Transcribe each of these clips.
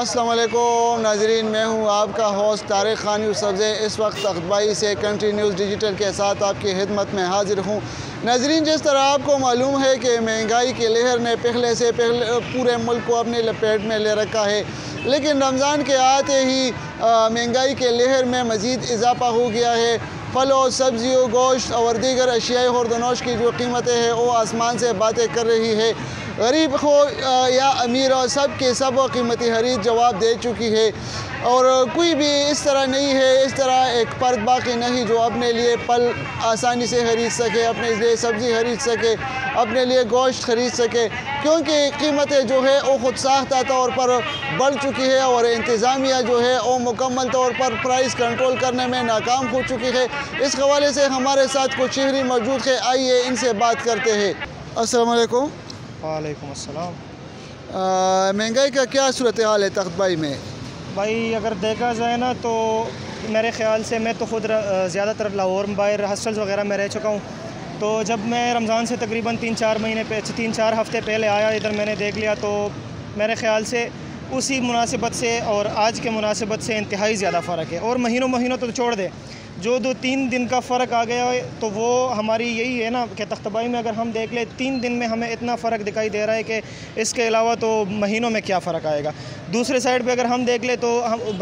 अस्सलाम वालेकुम नाजरीन, मैं हूं आपका होस्ट तारिक खान यूसुफ। इस वक्त तख्तबाई से कंट्री न्यूज़ डिजिटल के साथ आपकी खिदमत में हाजिर हूं। नाजरीन, जिस तरह आपको मालूम है कि महंगाई की लहर ने पहले पूरे मुल्क को अपनी लपेट में ले रखा है, लेकिन रमज़ान के आते ही महंगाई के लहर में मज़ीद इजाफा हो गया है। फलों, सब्जियों, गोश्त और दीगर अशियाई खुर्दनोश की जो कीमतें हैं वो आसमान से बातें कर रही है। गरीब हो या अमीर हो, सब के सब कीमती खरीद जवाब दे चुकी है और कोई भी इस तरह नहीं है, इस तरह एक पर्द बाकी नहीं जो अपने लिए फल आसानी से खरीद सके, अपने लिए सब्ज़ी खरीद सके, अपने लिए गोश्त खरीद सके, क्योंकि कीमतें जो है वो ख़ुद साख्ता तौर पर बढ़ चुकी है और इंतज़ामिया जो है वो मुकम्मल तौर पर प्राइस कंट्रोल करने में नाकाम हो चुकी है। इस हवाले से हमारे साथ कुछ शहरी मौजूद है, आइए इनसे बात करते हैं। अस्सलाम वालेकुम। वालेकुम अस्सलाम। महंगाई का क्या सूरत हाल है तख्तबाई में? भाई अगर देखा जाए ना तो मेरे ख़्याल से मैं तो ख़ुद ज़्यादातर लाहौर में बाहर हॉस्टल्स वगैरह में रह चुका हूँ। तो जब मैं रमज़ान से तकरीबन 3-4 हफ़्ते पहले आया इधर, मैंने देख लिया तो मेरे ख़्याल से उसी मुनासिबत से और आज के मुनासिबत से इंतहाई ज़्यादा फ़र्क है। और महीनों तो छोड़ दे, जो 2-3 दिन का फ़र्क आ गया है तो वो हमारी यही है ना कि तख्तबाई में अगर हम देख ले 3 दिन में हमें इतना फ़र्क दिखाई दे रहा है कि इसके अलावा तो महीनों में क्या फ़र्क आएगा। दूसरे साइड पे अगर हम देख ले तो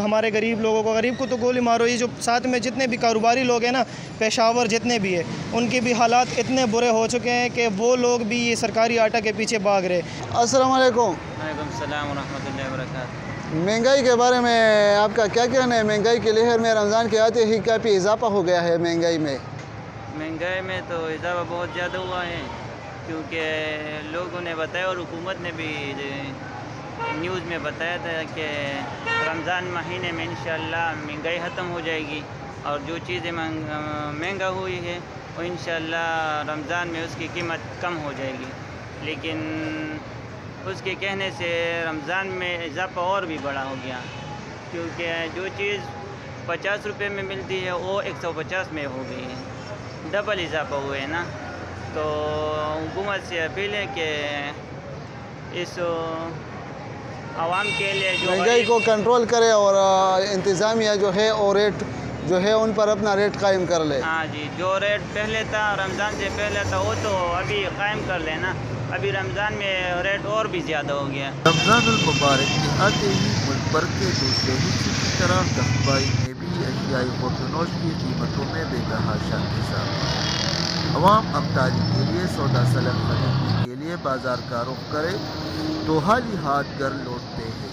हमारे गरीब लोगों को, गरीब को तो गोली मारो, ये जो साथ में जितने भी कारोबारी लोग हैं ना, पेशावर जितने भी है, उनके भी हालात इतने बुरे हो चुके हैं कि वो लोग भी ये सरकारी आटा के पीछे भाग रहे। अस्सलाम वालेकुम। वालेकुम सलाम व रहमतुल्लाहि व बरकातहू। महंगाई के बारे में आपका क्या कहना है? महंगाई की लहर में रमज़ान के आते ही काफ़ी इजाफा हो गया है महंगाई में तो इजाफा बहुत ज़्यादा हुआ है, क्योंकि लोगों ने बताया और हुकूमत ने भी न्यूज़ में बताया था कि रमज़ान महीने में इंशाअल्लाह महंगाई ख़त्म हो जाएगी और जो चीज़ें महंगा हुई है वो इंशाअल्लाह रमज़ान में उसकी कीमत कम हो जाएगी। लेकिन उसके कहने से रमज़ान में इजाफा और भी बड़ा हो गया, क्योंकि जो चीज़ 50 रुपये में मिलती है वो 150 में हो गई है, डबल इजाफा हुए है ना। तो हुकूमत से अपील है कि इस आवाम के लिए जो महंगाई को कंट्रोल करे और इंतज़ामिया जो है और रेट जो है उन पर अपना रेट कायम कर ले। हाँ जी, जो रेट पहले था रमज़ान से पहले था वो तो अभी कायम कर लेना। अभी रमज़ान में रेट और भी ज़्यादा हो गया। रमज़ान मुबारक के आते ही मुल्क भर के दूसरे हिस्से की तरह तख्तबाई में भी अशियाई खुर्दनोश की कीमतों में बेतहाशा इजाफा। अवाम अफ्तारी के लिए सौदा सलम खरीदने के लिए बाजार का रुख करे तो हाली हाथ घर लौटते हैं।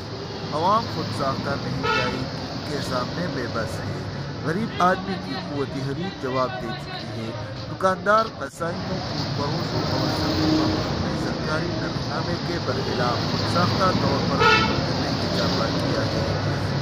अवाम खुद साख्ता महंगाई के सामने बेबस है। गरीब आदमी की क़ुव्वत खरीद जवाब दे चुकी है। दुकानदार, कसाईयों, फरोशों और सरकारी नफीनामे के बरखिलाफ खुदसाख्ता तौर पर करने की चाहवाई किया है।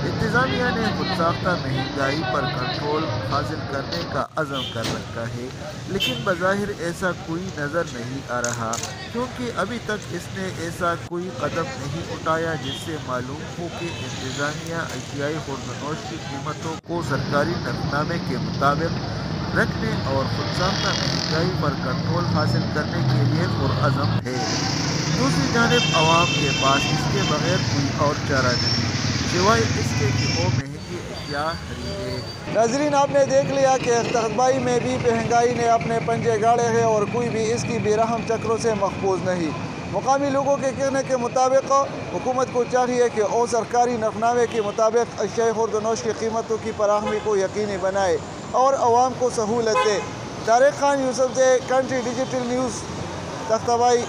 इंतज़ामिया ने खुदसाख्ता महंगाई पर कंट्रोल हासिल करने का अज़म कर रखा है, लेकिन बज़ाहिर ऐसा कोई नज़र नहीं आ रहा, क्योंकि अभी तक इसने ऐसा कोई कदम नहीं उठाया जिससे मालूम हो कि इंतज़ामिया अशियाई खुर्दनोश की कीमतों को सरकारी नफीनामे के मुताबिक रखने और खुदसाख्ता महंगाई पर कंट्रोल हासिल करने के लिए पुरअज़म है। दूसरी जानिब आवाम के पास इसके बगैर कोई और चारा नहीं सिवाय इसके कि वो महंगी अशिया खरीदे। नाज़रीन, आपने देख लिया कि तख्तबाई में भी महंगाई ने अपने पंजे गाड़े हैं और कोई भी इसकी बेरहम चक्रों से महफूज नहीं। मुकामी लोगों के कहने के मुताबिक हुकूमत को चाहिए कि वो सरकारी नफनामे के मुताबिक अशियाई खुर्दनोश की कीमतों की फराहमी को यकीनी बनाए और आवाम को सहूलत दे। तारिक खान यूसुफ से कंट्री डिजिटल न्यूज़ तख्तबाई।